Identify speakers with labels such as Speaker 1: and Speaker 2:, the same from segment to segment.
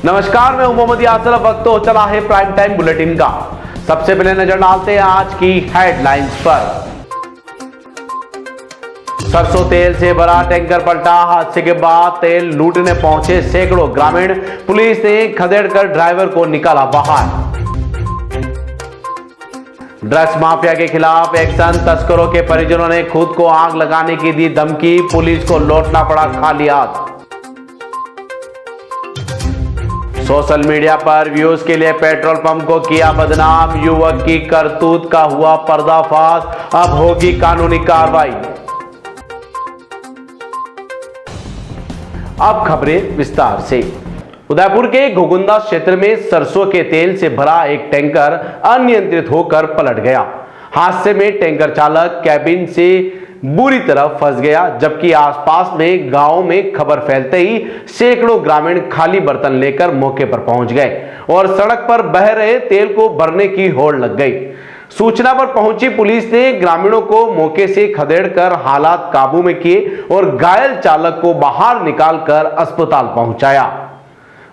Speaker 1: नमस्कार, मैं हूं मोहम्मद यासर। वक्त तो चला है प्राइम टाइम बुलेटिन का। सबसे पहले नजर डालते हैं आज की हेडलाइंस पर। सरसों तेल से भरा टैंकर पलटा। हादसे के बाद तेल लूटने पहुंचे सैकड़ों ग्रामीण। पुलिस ने खदेड़कर ड्राइवर को निकाला बाहर। ड्रग्स माफिया के खिलाफ एक्शन। तस्करों के परिजनों ने खुद को आग लगाने की दी धमकी। पुलिस को लौटना पड़ा खाली हाथ। सोशल मीडिया पर व्यूज के लिए पेट्रोल पंप को किया बदनाम। युवक की करतूत का हुआ पर्दाफाश। अब होगी कानूनी कार्रवाई। अब खबरें विस्तार से। उदयपुर के घोगुंदा क्षेत्र में सरसों के तेल से भरा एक टैंकर अनियंत्रित होकर पलट गया। हादसे में टैंकर चालक कैबिन से बुरी तरह फंस गया, जबकि आसपास में गांव में खबर फैलते ही सैकड़ों ग्रामीण खाली बर्तन लेकर मौके पर पहुंच गए और सड़क पर बह रहे तेल को भरने की होड़ लग गई। सूचना पर पहुंची पुलिस ने ग्रामीणों को मौके से खदेड़कर हालात काबू में किए और घायल चालक को बाहर निकालकर अस्पताल पहुंचाया।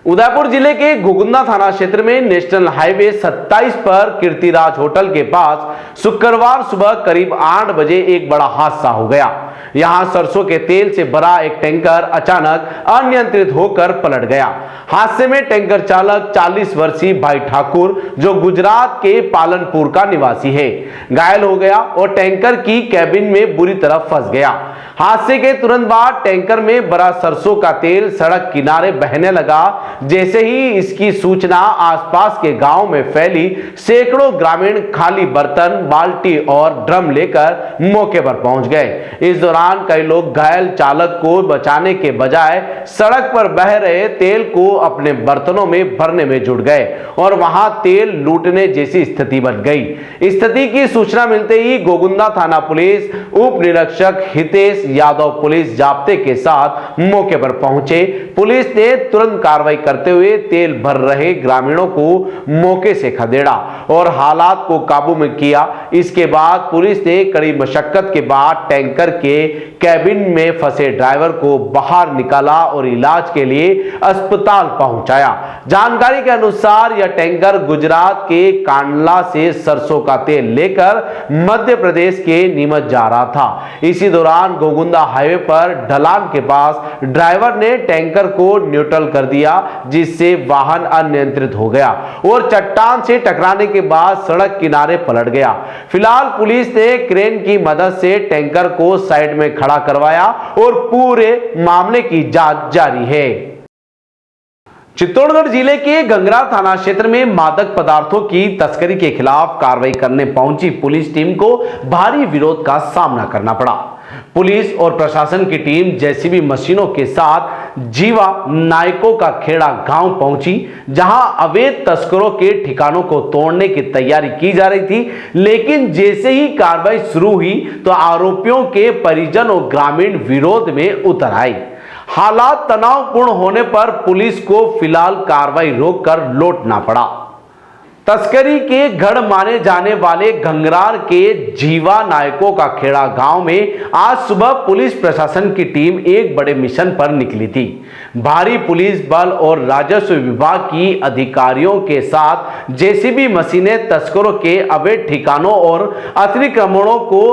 Speaker 1: उदयपुर जिले के घोगुंदा थाना क्षेत्र में नेशनल हाईवे 27 पर कीर्तिराज होटल के पास शुक्रवार सुबह करीब 8 बजे एक बड़ा हादसा हो गया। यहां सरसों के तेल से भरा एक टैंकर अचानक अनियंत्रित होकर पलट गया। हादसे में टैंकर चालक 40 वर्षीय भाई ठाकुर, जो गुजरात के पालनपुर का निवासी है, घायल हो गया और टैंकर की कैबिन में बुरी तरह फंस गया। हादसे के तुरंत बाद टैंकर में भरा सरसों का तेल सड़क किनारे बहने लगा। जैसे ही इसकी सूचना आसपास के गांव में फैली, सैकड़ों ग्रामीण खाली बर्तन, बाल्टी और ड्रम लेकर मौके पर पहुंच गए। इस दौरान कई लोग घायल चालक को बचाने के बजाय सड़क पर बह रहे तेल को अपने बर्तनों में भरने में जुट गए और वहां तेल लूटने जैसी स्थिति बन गई। स्थिति की सूचना मिलते ही घोगुंदा थाना पुलिस उप निरीक्षक हितेश यादव पुलिस जाब्ते के साथ मौके पर पहुंचे। पुलिस ने तुरंत कार्रवाई करते हुए तेल भर रहे ग्रामीणों को मौके से खदेड़ा और हालात को काबू में किया। इसके बाद पुलिस ने कड़ी मशक्कत के बाद टैंकर के कैबिन में फंसे ड्राइवर को बाहर निकाला और इलाज के लिए अस्पताल पहुंचाया। जानकारी के अनुसार यह टैंकर गुजरात के कांडला से सरसों का तेल लेकर मध्य प्रदेश के नीमच जा रहा था। इसी दौरान घोगुंदा हाईवे पर ढलान के पास ड्राइवर ने टैंकर को न्यूट्रल कर दिया, जिससे वाहन अनियंत्रित हो गया और चट्टान से टकराने के बाद सड़क किनारे पलट गया। फिलहाल पुलिस ने क्रेन की मदद से टैंकर को साइड में खड़ा करवाया और पूरे मामले की जांच जारी है। चित्तौड़गढ़ जिले के गंगरा थाना क्षेत्र में मादक पदार्थों की तस्करी के खिलाफ कार्रवाई करने पहुंची पुलिस टीम को भारी विरोध का सामना करना पड़ा। पुलिस और प्रशासन की टीम जेसीबी मशीनों के साथ जीवा नायकों का खेड़ा गांव पहुंची, जहां अवैध तस्करों के ठिकानों को तोड़ने की तैयारी की जा रही थी। लेकिन जैसे ही कार्रवाई शुरू हुई तो आरोपियों के परिजन और ग्रामीण विरोध में उतर आए। हालात तनावपूर्ण होने पर पुलिस को फिलहाल कार्रवाई रोककर लौटना पड़ा। तस्करी के गढ़ माने जाने वाले घंगरार के जीवा नायकों का खेड़ा गांव में आज सुबह पुलिस प्रशासन की टीम एक बड़े मिशन पर निकली थी। भारी पुलिस बल और राजस्व विभाग की अधिकारियों के साथ जेसीबी मशीनें तस्करों के अवैध ठिकानों और अतिक्रमणों को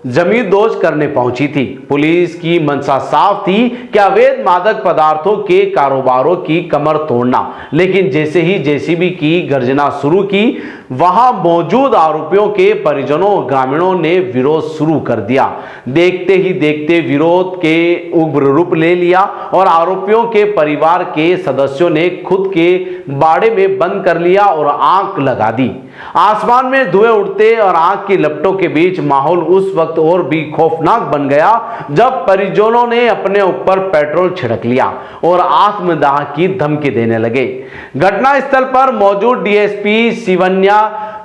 Speaker 1: जमींदोज करने पहुंची थी। पुलिस की मंशा साफ थी कि अवैध मादक पदार्थों के कारोबारों की कमर तोड़ना। लेकिन जैसे ही जेसीबी की गर्जना शुरू की, वहां मौजूद आरोपियों के परिजनों और ग्रामीणों ने विरोध शुरू कर दिया। देखते ही देखते विरोध के उग्र रूप ले लिया और आरोपियों के परिवार के सदस्यों ने खुद के बाड़े में बंद कर लिया और आग लगा दी। आसमान में धुएं उड़ते और आग की लपटों के बीच माहौल उस वक्त और भी खौफनाक बन गया जब परिजनों ने अपने ऊपर पेट्रोल छिड़क लिया और आत्मदाह की धमकी देने लगे। घटनास्थल पर मौजूद डीएसपी शिवन्या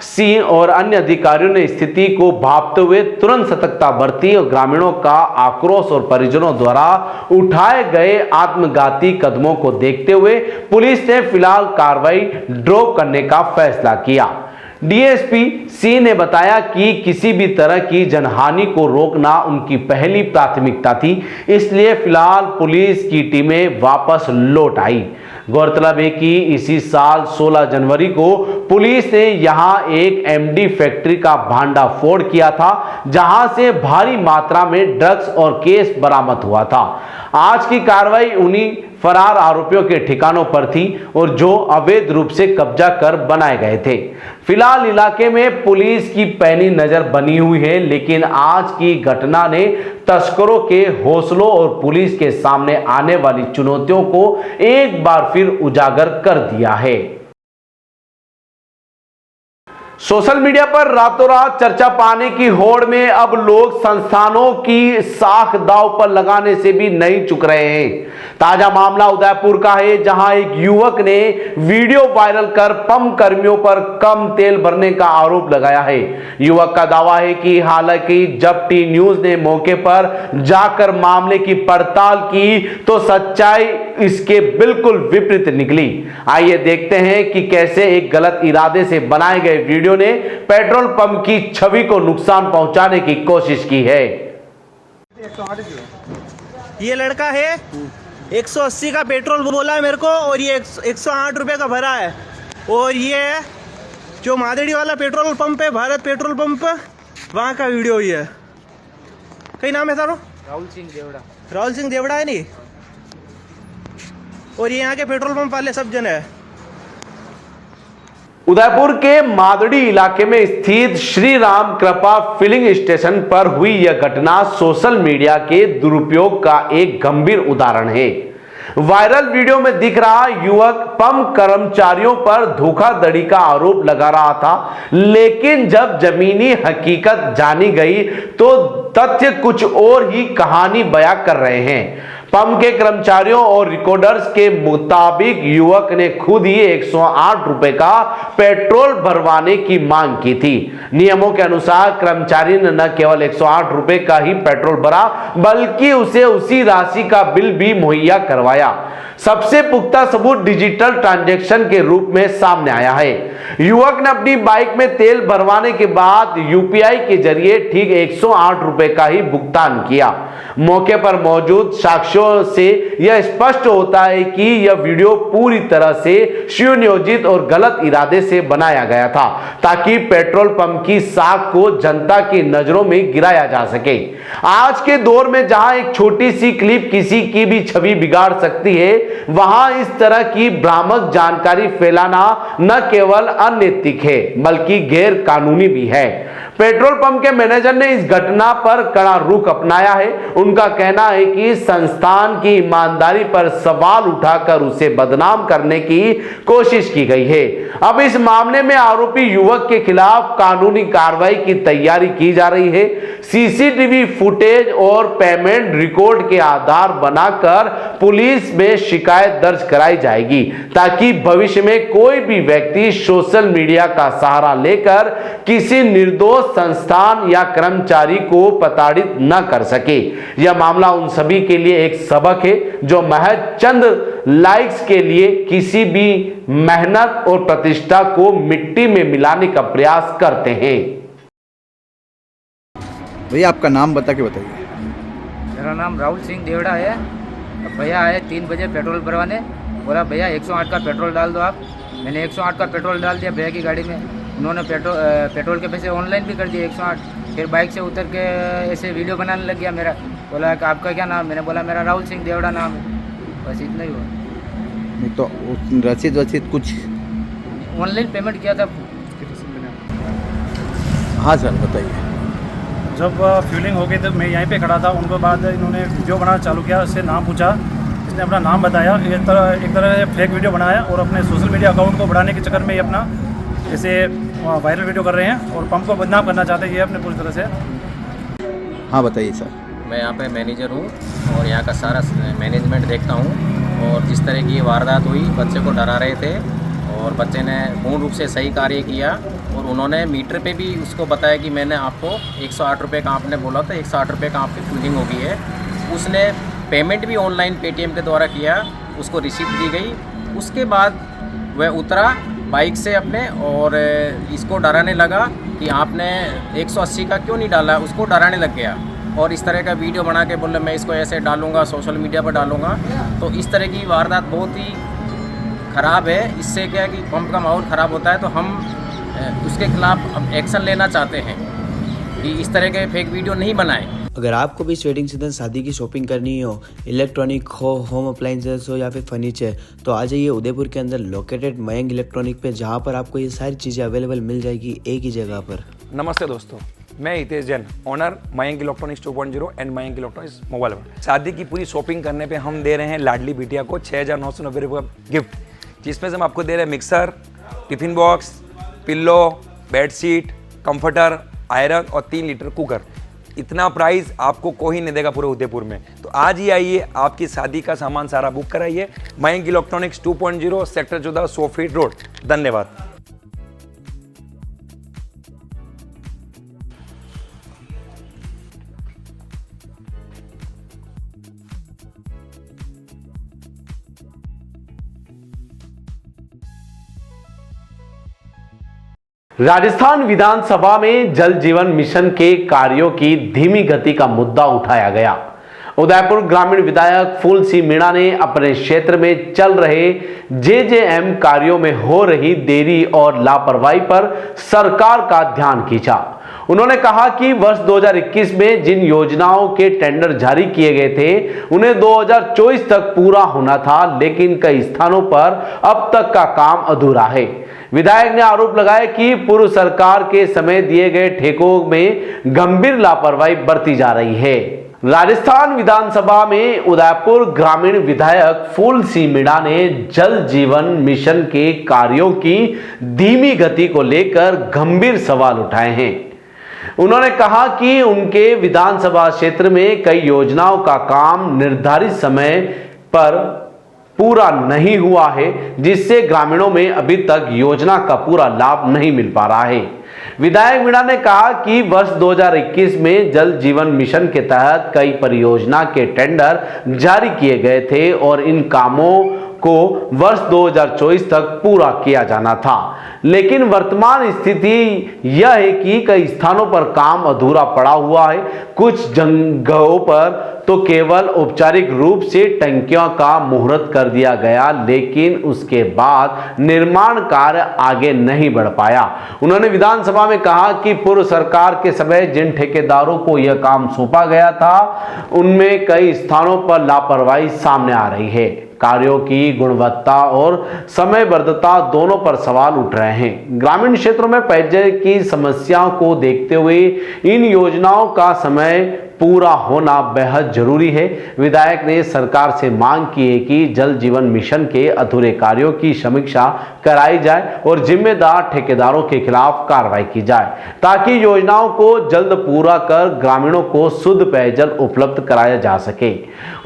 Speaker 1: सिंह और अन्य अधिकारियों ने स्थिति को भांपते हुए तुरंत सतर्कता बरती और ग्रामीणों का आक्रोश और परिजनों द्वारा उठाए गए आत्मघाती कदमों को देखते हुए पुलिस ने फिलहाल कार्रवाई ड्रॉप करने का फैसला किया। डीएसपी सिंह ने बताया कि किसी भी तरह की जनहानि को रोकना उनकी पहली प्राथमिकता थी, इसलिए फिलहाल पुलिस की टीमें वापस लौट आई। गौरतलब है कि इसी साल 16 जनवरी को पुलिस ने यहां एक एमडी फैक्ट्री का भांडाफोड़ किया था, जहां से भारी मात्रा में ड्रग्स और केस बरामद हुआ था। आज की कार्रवाई उन्हीं फरार आरोपियों के ठिकानों पर थी और जो अवैध रूप से कब्जा कर बनाए गए थे। फिलहाल इलाके में पुलिस की पैनी नजर बनी हुई है, लेकिन आज की घटना ने तस्करों के हौसलों और पुलिस के सामने आने वाली चुनौतियों को एक बार फिर उजागर कर दिया है। सोशल मीडिया पर रातों रात चर्चा पाने की होड़ में अब लोग संस्थानों की साख दांव पर लगाने से भी नहीं चूक रहे हैं। ताजा मामला उदयपुर का है, जहां एक युवक ने वीडियो वायरल कर पंप कर्मियों पर कम तेल भरने का आरोप लगाया है। युवक का दावा है कि हालांकि जब टी न्यूज ने मौके पर जाकर मामले की पड़ताल की तो सच्चाई इसके बिल्कुल विपरीत निकली। आइए देखते हैं कि कैसे एक गलत इरादे से बनाए गए वीडियो ने पेट्रोल पंप की छवि को नुकसान पहुंचाने की कोशिश की है।
Speaker 2: ये लड़का है 180 का पेट्रोल बोला है मेरे को और ये 108 रुपए का भरा है। और ये जो मादेड़ी वाला पेट्रोल पंप है, भारत पेट्रोल पंप, वहाँ का वीडियो ही है। कई नाम है सारो?
Speaker 3: राहुल सिंह देवड़ा।
Speaker 2: राहुल सिंह देवड़ा है नहीं। और ये यहाँ के पेट्रोल पंप वाले सब जन है।
Speaker 1: उदयपुर के मादड़ी इलाके में स्थित श्री राम कृपा फिलिंग स्टेशन पर हुई यह घटना सोशल मीडिया के दुरुपयोग का एक गंभीर उदाहरण है। वायरल वीडियो में दिख रहा युवक पंप कर्मचारियों पर धोखाधड़ी का आरोप लगा रहा था, लेकिन जब जमीनी हकीकत जानी गई तो तथ्य कुछ और ही कहानी बयां कर रहे हैं। पंप के कर्मचारियों और रिकॉर्डर्स के मुताबिक युवक ने खुद ही 108 रुपए का पेट्रोल भरवाने की मांग की थी। नियमों के अनुसार कर्मचारी ने न केवल 108 रुपए का ही पेट्रोल भरा, बल्कि उसे उसी राशि का बिल भी मुहैया करवाया। सबसे पुख्ता सबूत डिजिटल ट्रांजैक्शन के रूप में सामने आया है। युवक ने अपनी बाइक में तेल भरवाने के बाद यूपीआई के जरिए ठीक 108 रुपए का ही भुगतान किया। मौके पर मौजूद साक्ष्यों से यह स्पष्ट होता है कि यह वीडियो पूरी तरह से सुनियोजित और गलत इरादे से बनाया गया था, ताकि पेट्रोल पंप की साख को जनता की नजरों में गिराया जा सके। आज के दौर में जहां एक छोटी सी क्लिप किसी की भी छवि बिगाड़ सकती है, वहां इस तरह की भ्रामक जानकारी फैलाना न केवल अनैतिक है, बल्कि गैर कानूनी भी है। पेट्रोल पंप के मैनेजर ने इस घटना पर कड़ा रुख अपनाया है। उनका कहना है कि संस्थान की ईमानदारी पर सवाल उठाकर उसे बदनाम करने की कोशिश की गई है। अब इस मामले में आरोपी युवक के खिलाफ कानूनी कार्रवाई की तैयारी की जा रही है। सीसीटीवी फुटेज और पेमेंट रिकॉर्ड के आधार बनाकर पुलिस में शिकायत दर्ज कराई जाएगी, ताकि भविष्य में कोई भी व्यक्ति सोशल मीडिया का सहारा लेकर किसी निर्दोष संस्थान या कर्मचारी को प्रताड़ित न कर सके। यह मामला उन सभी के लिए एक सबक है जो महज चंद लाइक्स के लिए किसी भी मेहनत और प्रतिष्ठा को मिट्टी में मिलाने का प्रयास करते हैं।
Speaker 4: भैया आपका नाम बता के बताइए।
Speaker 3: मेरा नाम राहुल सिंह देवड़ा है। अब भैया आए 3 बजे पेट्रोल भरवाने, बोला भैया 108 का पेट्रोल डाल दो आप। मैंने 108 का पेट्रोल डाल दिया भैया की गाड़ी में। उन्होंने पेट्रोल के पैसे ऑनलाइन भी कर दिए 108। फिर बाइक से उतर के ऐसे वीडियो बनाने लग गया मेरा। बोला कि आपका क्या नाम? मैंने बोला मेरा राहुल सिंह देवड़ा नाम है। बस इतना ही हुआ।
Speaker 4: नहीं तो रसीद कुछ
Speaker 3: ऑनलाइन पेमेंट किया था।
Speaker 4: हाँ सर बताइए।
Speaker 5: जब फ्यूलिंग हो गई तो मैं यहीं पे खड़ा था। उनके बाद इन्होंने वीडियो बनाना चालू किया। उससे नाम पूछा, इसने अपना नाम बताया। एक तरह से फेक वीडियो बनाया और अपने सोशल मीडिया अकाउंट को बढ़ाने के चक्कर में ये अपना ऐसे वायरल वीडियो कर रहे हैं और पंप को बदनाम करना चाहते हैं ये अपने पूरी तरह से।
Speaker 4: हाँ बताइए सर।
Speaker 6: मैं यहाँ पे मैनेजर हूँ और यहाँ का सारा मैनेजमेंट देखता हूँ। और जिस तरह की वारदात हुई, बच्चे को डरा रहे थे और बच्चे ने पूर्ण रूप से सही कार्य किया। और उन्होंने मीटर पे भी उसको बताया कि मैंने आपको 108 रुपये का आपने बोला था, 108 रुपये का आपकी फिलिंग हो गई है। उसने पेमेंट भी ऑनलाइन पेटीएम के द्वारा किया, उसको रिसीप्ट दी गई। उसके बाद वह उतरा बाइक से अपने और इसको डराने लगा कि आपने 180 का क्यों नहीं डाला, उसको डराने लग गया। और इस तरह का वीडियो बना के बोले मैं इसको ऐसे डालूंगा, सोशल मीडिया पर डालूंगा। तो इस तरह की वारदात बहुत ही ख़राब है। इससे क्या है कि पंप का माहौल ख़राब होता है, तो हम उसके खिलाफ अब एक्शन लेना चाहते हैं कि इस तरह के फेक वीडियो नहीं बनाएं।
Speaker 7: अगर आपको भी इस वेडिंग सीजन शादी की शॉपिंग करनी हो, इलेक्ट्रॉनिक हो, होम अप्लाइंसेस हो या फिर फर्नीचर, तो आ जाइए उदयपुर के अंदर लोकेटेड मयंक इलेक्ट्रॉनिक पे, जहाँ पर आपको ये सारी चीज़ें अवेलेबल मिल जाएगी एक ही जगह पर।
Speaker 8: नमस्ते दोस्तों, मैं Hitesh Jain, owner Mayank electronics 2.0 and Mayank electronics mobile world. शादी की पूरी शॉपिंग करने पे हम दे रहे हैं लाडली बिटिया को 6,990 रुपये का गिफ्ट, जिसमें से हम आपको दे रहे हैं mixer, tiffin box, pillow, bedsheet, comforter, iron और 3 लीटर कुकर। इतना प्राइस आपको कोई नहीं देगा पूरे उदयपुर में। तो आज ही आइए, आपकी शादी का सामान सारा बुक कराइए। Mayank electronics 2.0 sector 14 100 feet road. धन्यवाद।
Speaker 1: राजस्थान विधानसभा में जल जीवन मिशन के कार्यों की धीमी गति का मुद्दा उठाया गया। उदयपुर ग्रामीण विधायक फूल सिंह मीणा ने अपने क्षेत्र में चल रहे जेजेएम कार्यों में हो रही देरी और लापरवाही पर सरकार का ध्यान खींचा। उन्होंने कहा कि वर्ष 2021 में जिन योजनाओं के टेंडर जारी किए गए थे उन्हें 2024 तक पूरा होना था, लेकिन कई स्थानों पर अब तक का काम अधूरा है। विधायक ने आरोप लगाया कि पूर्व सरकार के समय दिए गए ठेकों में गंभीर लापरवाही बरती जा रही है। राजस्थान विधानसभा में उदयपुर ग्रामीण विधायक फूल सिंह मीणा ने जल जीवन मिशन के कार्यों की धीमी गति को लेकर गंभीर सवाल उठाए हैं। उन्होंने कहा कि उनके विधानसभा क्षेत्र में कई योजनाओं का काम निर्धारित समय पर पूरा नहीं हुआ है, जिससे ग्रामीणों में अभी तक योजना का पूरा लाभ नहीं मिल पा रहा है। विधायक मीणा ने कहा कि वर्ष 2021 में जल जीवन मिशन के तहत कई परियोजना के टेंडर जारी किए गए थे और इन कामों को वर्ष 2024 तक पूरा किया जाना था, लेकिन वर्तमान स्थिति यह है कि कई स्थानों पर काम अधूरा पड़ा हुआ है। कुछ जगहों पर तो केवल औपचारिक रूप से टंकियों का मुहूर्त कर दिया गया, लेकिन उसके बाद निर्माण कार्य आगे नहीं बढ़ पाया। उन्होंने विधानसभा में कहा कि पूर्व सरकार के समय जिन ठेकेदारों को यह काम सौंपा गया था उनमें कई स्थानों पर लापरवाही सामने आ रही है। कार्यों की गुणवत्ता और समयबद्धता दोनों पर सवाल उठ रहे हैं। ग्रामीण क्षेत्रों में पेयजल की समस्याओं को देखते हुए इन योजनाओं का समय पूरा होना बेहद जरूरी है। विधायक ने सरकार से मांग की है कि जल जीवन मिशन के अधूरे कार्यों की समीक्षा कराई जाए और जिम्मेदार ठेकेदारों के खिलाफ कार्रवाई की जाए, ताकि योजनाओं को जल्द पूरा कर ग्रामीणों को शुद्ध पेयजल उपलब्ध कराया जा सके।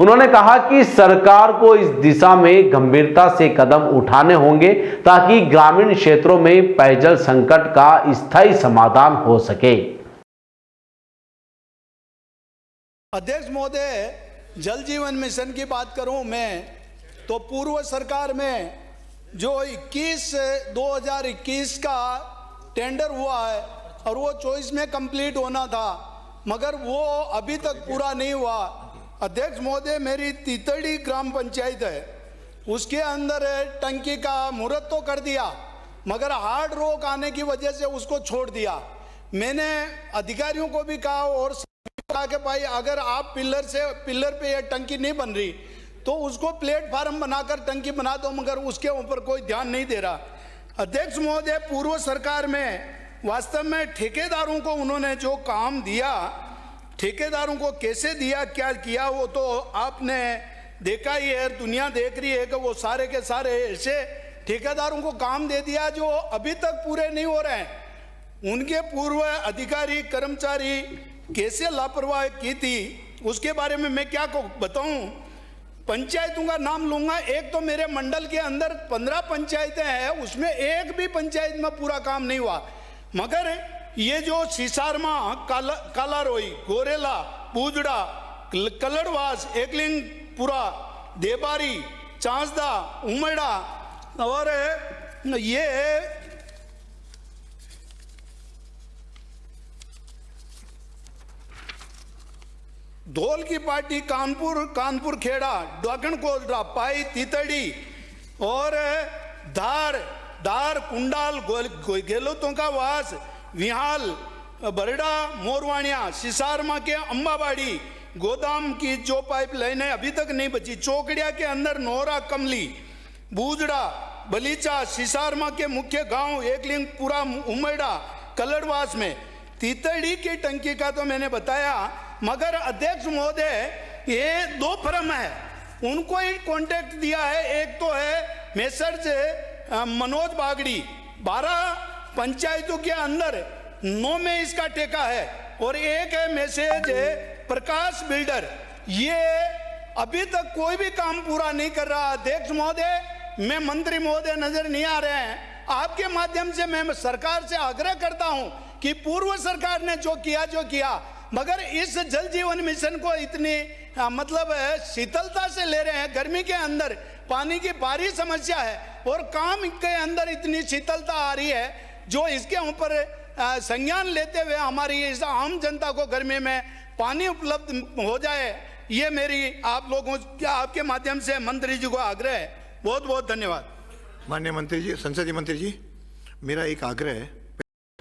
Speaker 1: उन्होंने कहा कि सरकार को इस दिशा में गंभीरता से कदम उठाने होंगे ताकि ग्रामीण क्षेत्रों में पेयजल संकट का स्थायी समाधान हो सके।
Speaker 9: अध्यक्ष महोदय, जल जीवन मिशन की बात करूं मैं तो पूर्व सरकार में जो 2021 का टेंडर हुआ है और वो 24 में कंप्लीट होना था, मगर वो अभी तक पूरा नहीं हुआ। अध्यक्ष महोदय, मेरी तीतड़ी ग्राम पंचायत है, उसके अंदर टंकी का मुहूर्त तो कर दिया, मगर हार्ड रोक आने की वजह से उसको छोड़ दिया। मैंने अधिकारियों को भी कहा और कहा कि भाई अगर आप पिलर पे ये टंकी नहीं बन रही तो उसको प्लेटफार्म बनाकर टंकी बना दो, मगर उसके ऊपर कोई ध्यान नहीं दे रहा। अध्यक्ष महोदय, पूर्व सरकार में वास्तव में ठेकेदारों को उन्होंने जो काम दिया, ठेकेदारों को कैसे दिया, क्या किया, वो तो आपने देखा ही है, दुनिया देख रही है कि वो सारे के सारे ऐसे ठेकेदारों को काम दे दिया जो अभी तक पूरे नहीं हो रहे हैं। उनके पूर्व अधिकारी कर्मचारी कैसे लापरवाही की थी उसके बारे में मैं क्या बताऊं। पंचायतों का नाम लूंगा, एक तो मेरे मंडल के अंदर 15 पंचायतें हैं, उसमें एक भी पंचायत में पूरा काम नहीं हुआ। मगर ये जो सीसारमा, कालारोई, गोरेला, पूजड़ा, कलड़वास, एकलिंगपुरा, देबारी, चांसदा, उमड़ा और ये धौल की पार्टी, कानपुर खेड़ा, डाकण कोटड़ा, पाई, तीतड़ी और धार कुंडाल गेलोतों का वास विहाल बरड़ा मोरवाणिया सिसारमा के अंबाबाड़ी गोदाम की जो पाइपलाइन है अभी तक नहीं बची। चौकड़िया के अंदर नोरा कमली बूजड़ा बलीचा सिसारमा के मुख्य गांव एकलिंगपुरा उमड़ा कलड़वास में तीतड़ी की टंकी का तो मैंने बताया, मगर अध्यक्ष महोदय ये 2 फर्म है उनको ही कॉन्टेक्ट दिया है। एक तो है मेसर्ज मनोज बागड़ी 12 पंचायतों के अंदर 9 में इसका ठेका है, और एक है मैसेज प्रकाश बिल्डर, ये अभी तक कोई भी काम पूरा नहीं कर रहा। अध्यक्ष महोदय, मैं मंत्री महोदय नजर नहीं आ रहे हैं, आपके माध्यम से मैं सरकार से आग्रह करता हूं कि पूर्व सरकार ने जो किया, मगर इस जल जीवन मिशन को इतनी मतलब शीतलता से ले रहे हैं। गर्मी के अंदर पानी की भारी समस्या है और काम के अंदर इतनी शीतलता आ रही है, जो इसके ऊपर संज्ञान लेते हुए हमारी इस आम जनता को गर्मी में पानी उपलब्ध हो जाए, ये मेरी आप लोगों आपके माध्यम से मंत्री जी को आग्रह है। बहुत बहुत धन्यवाद।
Speaker 10: माननीय मंत्री जी, संसदीय मंत्री जी, मेरा एक आग्रह है।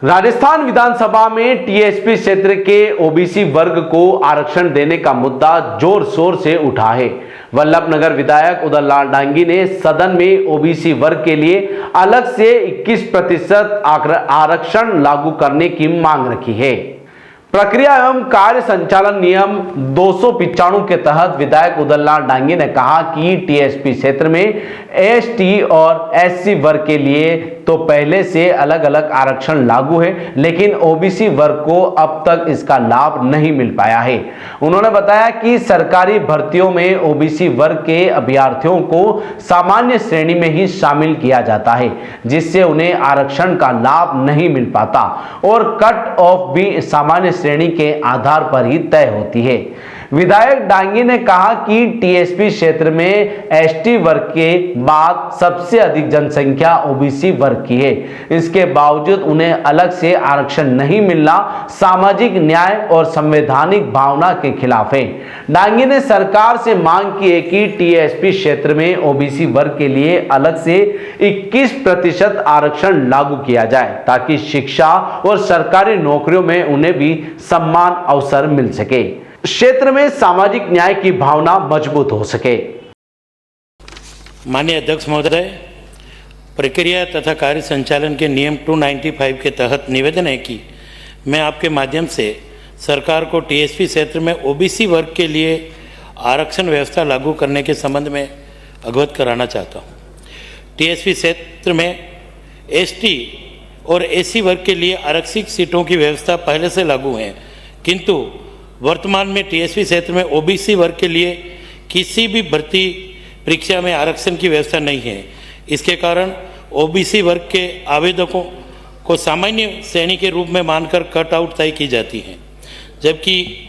Speaker 1: राजस्थान विधानसभा में टीएसपी क्षेत्र के ओबीसी वर्ग को आरक्षण देने का मुद्दा जोर शोर से उठा है। वल्लभनगर विधायक उदयलाल डांगी ने सदन में ओबीसी वर्ग के लिए अलग से 21% आरक्षण लागू करने की मांग रखी है। प्रक्रिया एवं कार्य संचालन नियम 295 के तहत विधायक उदयलाल डांगी ने कहा कि टीएसपी क्षेत्र में एसटी और एससी वर्ग के लिए तो पहले से अलग अलग आरक्षण लागू है, लेकिन ओबीसी वर्ग को अब तक इसका लाभ नहीं मिल पाया है। उन्होंने बताया कि सरकारी भर्तियों में ओबीसी वर्ग के अभ्यर्थियों को सामान्य श्रेणी में ही शामिल किया जाता है, जिससे उन्हें आरक्षण का लाभ नहीं मिल पाता और कट ऑफ भी सामान्य श्रेणी के आधार पर ही तय होती है। विधायक डांगी ने कहा कि टीएसपी क्षेत्र में एसटी वर्ग के बाद सबसे अधिक जनसंख्या ओबीसी वर्ग की है, इसके बावजूद उन्हें अलग से आरक्षण नहीं मिलना सामाजिक न्याय और संवैधानिक भावना के खिलाफ है। डांगी ने सरकार से मांग की है कि टीएसपी क्षेत्र में ओबीसी वर्ग के लिए अलग से 21% आरक्षण लागू किया जाए, ताकि शिक्षा और सरकारी नौकरियों में उन्हें भी समान अवसर मिल सके, क्षेत्र में सामाजिक न्याय की भावना मजबूत हो सके।
Speaker 11: माननीय अध्यक्ष महोदय, प्रक्रिया तथा कार्य संचालन के नियम 295 के तहत निवेदन है कि मैं आपके माध्यम से सरकार को टीएसपी क्षेत्र में ओबीसी वर्ग के लिए आरक्षण व्यवस्था लागू करने के संबंध में अवगत कराना चाहता हूँ। टीएसपी क्षेत्र में एसटी और एससी वर्ग के लिए आरक्षित सीटों की व्यवस्था पहले से लागू है, किंतु वर्तमान में टीएसपी क्षेत्र में ओबीसी वर्ग के लिए किसी भी भर्ती परीक्षा में आरक्षण की व्यवस्था नहीं है। इसके कारण ओबीसी वर्ग के आवेदकों को सामान्य श्रेणी के रूप में मानकर कट आउट तय की जाती है, जबकि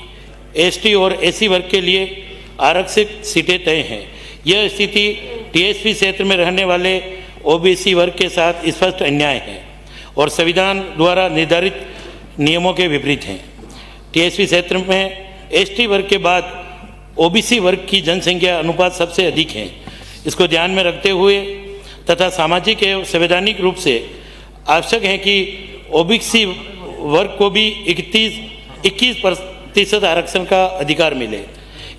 Speaker 11: एसटी और एससी वर्ग के लिए आरक्षित सीटें तय हैं। यह स्थिति टीएसपी क्षेत्र में रहने वाले ओबीसी वर्ग के साथ स्पष्ट अन्याय है और संविधान द्वारा निर्धारित नियमों के विपरीत है। टीएसपी क्षेत्र में एसटी वर्ग के बाद ओबीसी वर्ग की जनसंख्या अनुपात सबसे अधिक है। इसको ध्यान में रखते हुए तथा सामाजिक एवं संवैधानिक रूप से आवश्यक है कि ओबीसी वर्ग को भी 21% आरक्षण का अधिकार मिले।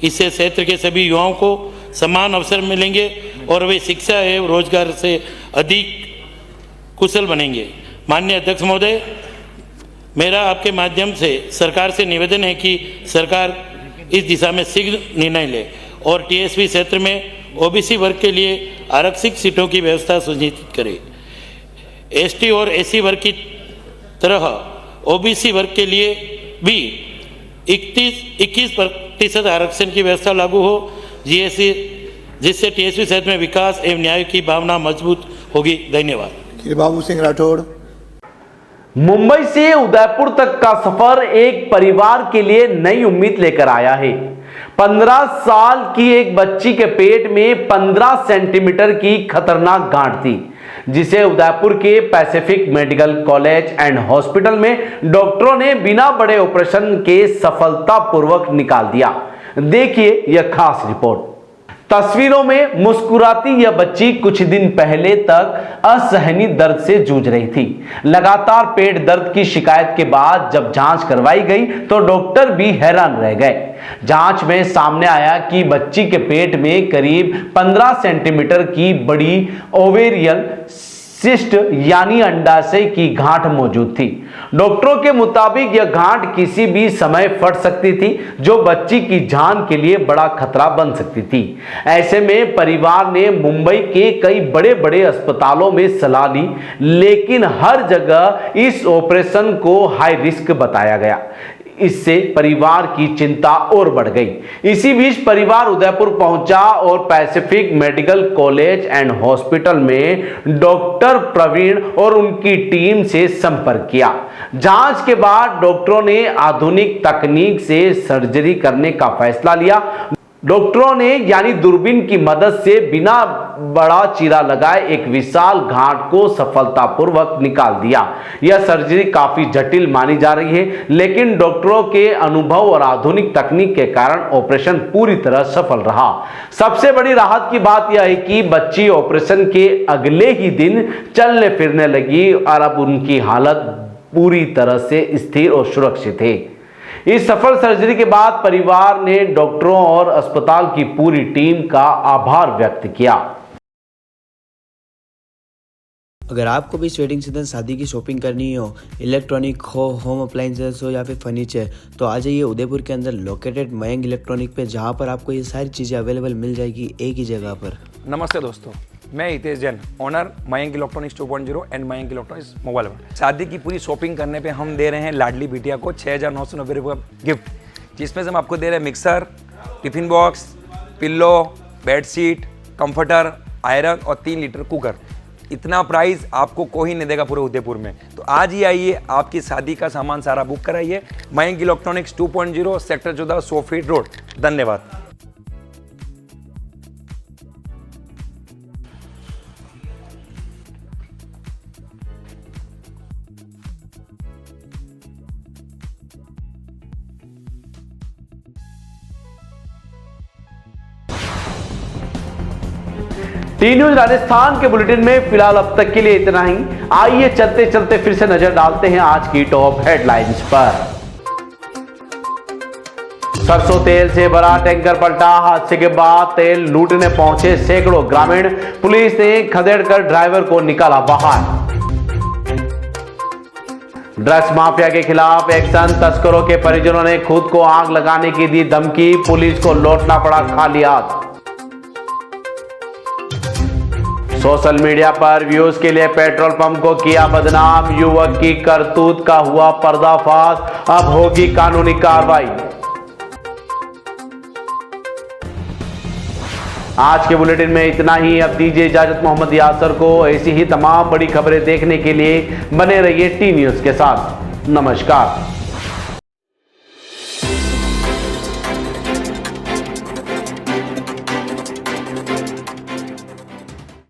Speaker 11: इससे क्षेत्र के सभी युवाओं को समान अवसर मिलेंगे और वे शिक्षा एवं रोजगार से अधिक कुशल बनेंगे। माननीय अध्यक्ष महोदय, मेरा आपके माध्यम से सरकार से निवेदन है कि सरकार इस दिशा में शीघ्र निर्णय ले और टीएसपी क्षेत्र में ओबीसी वर्ग के लिए आरक्षित सीटों की व्यवस्था सुनिश्चित करे। एसटी और एससी वर्ग की तरह ओबीसी वर्ग के लिए भी 21% आरक्षण की व्यवस्था लागू हो, जिससे टीएसपी क्षेत्र में विकास एवं न्याय की भावना मजबूत होगी। धन्यवाद।
Speaker 10: बाबू सिंह राठौड़।
Speaker 1: मुंबई से उदयपुर तक का सफर एक परिवार के लिए नई उम्मीद लेकर आया है। 15 साल की एक बच्ची के पेट में 15 सेंटीमीटर की खतरनाक गांठ थी, जिसे उदयपुर के Pacific medical college and hospital में डॉक्टरों ने बिना बड़े ऑपरेशन के सफलतापूर्वक निकाल दिया। देखिए यह खास रिपोर्ट। तस्वीरों में मुस्कुराती यह बच्ची कुछ दिन पहले तक असहनीय दर्द से जूझ रही थी। लगातार पेट दर्द की शिकायत के बाद जब जांच करवाई गई तो डॉक्टर भी हैरान रह गए। जांच में सामने आया कि बच्ची के पेट में करीब 15 सेंटीमीटर की बड़ी ओवेरियन सिस्ट यानी अंडाशय की गांठ मौजूद थी। डॉक्टरों के मुताबिक यह गांठ किसी भी समय फट सकती थी, जो बच्ची की जान के लिए बड़ा खतरा बन सकती थी। ऐसे में परिवार ने मुंबई के कई बड़े बड़े अस्पतालों में सलाह ली, लेकिन हर जगह इस ऑपरेशन को हाई रिस्क बताया गया। इससे परिवार की चिंता और बढ़ गई। इसी बीच परिवार उदयपुर पहुंचा और Pacific medical college and hospital में डॉक्टर प्रवीण और उनकी टीम से संपर्क किया। जांच के बाद डॉक्टरों ने आधुनिक तकनीक से सर्जरी करने का फैसला लिया। डॉक्टरों ने यानी दूरबीन की मदद से बिना बड़ा चीरा लगाए एक विशाल गांठ को सफलतापूर्वक निकाल दिया। यह सर्जरी काफी जटिल मानी जा रही है, लेकिन डॉक्टरों के अनुभव और आधुनिक तकनीक के कारण ऑपरेशन पूरी तरह सफल रहा। सबसे बड़ी राहत की बात यह है कि बच्ची ऑपरेशन के अगले ही दिन चलने फिरने लगी और अब उनकी हालत पूरी तरह से स्थिर और सुरक्षित है। इस सफल सर्जरी के बाद परिवार ने डॉक्टरों और अस्पताल की पूरी टीम का आभार व्यक्त किया।
Speaker 7: अगर आपको भी इस वेडिंग सीजन शादी की शॉपिंग करनी हो, इलेक्ट्रॉनिक हो, होम अप्लाइंसेस हो या फिर फर्नीचर, तो आ जाइए उदयपुर के अंदर लोकेटेड मयंक इलेक्ट्रॉनिक पे, जहां पर आपको ये सारी चीज़ें अवेलेबल मिल जाएगी एक ही जगह पर।
Speaker 8: नमस्ते दोस्तों, मैं Hitesh Jain, owner Mayank electronics 2.0 and Mayank electronics mobile world. शादी की पूरी शॉपिंग करने पे हम दे रहे हैं लाडली बिटिया को 6,990 रुपये का गिफ्ट, जिसमें से हम आपको दे रहे हैं mixer, tiffin box, pillow, bedsheet, comforter, iron और 3 लीटर कुकर। इतना प्राइस आपको कोई नहीं देगा पूरे उदयपुर में। तो आज ही आइए, आपकी शादी का सामान सारा बुक कराइए। Mayank electronics 2.0 sector 14 100 feet road. धन्यवाद।
Speaker 1: टी न्यूज राजस्थान के बुलेटिन में फिलहाल अब तक के लिए इतना ही। आइए चलते चलते फिर से नजर डालते हैं आज की टॉप हेडलाइंस पर। सरसों तेल से भरा टैंकर पलटा, हादसे के बाद तेल लूटने पहुंचे सैकड़ों ग्रामीण। पुलिस ने खदेड़कर ड्राइवर को निकाला बाहर। ड्रग्स माफिया के खिलाफ एक्शन, तस्करों के परिजनों ने खुद को आग लगाने की दी धमकी, पुलिस को लौटना पड़ा खाली हाथ। सोशल मीडिया पर व्यूज के लिए पेट्रोल पंप को किया बदनाम, युवक की करतूत का हुआ पर्दाफाश, अब होगी कानूनी कार्रवाई। आज के बुलेटिन में इतना ही। अब दीजिए इजाजत मोहम्मद यासर को। ऐसी ही तमाम बड़ी खबरें देखने के लिए बने रहिए टी न्यूज के साथ। नमस्कार।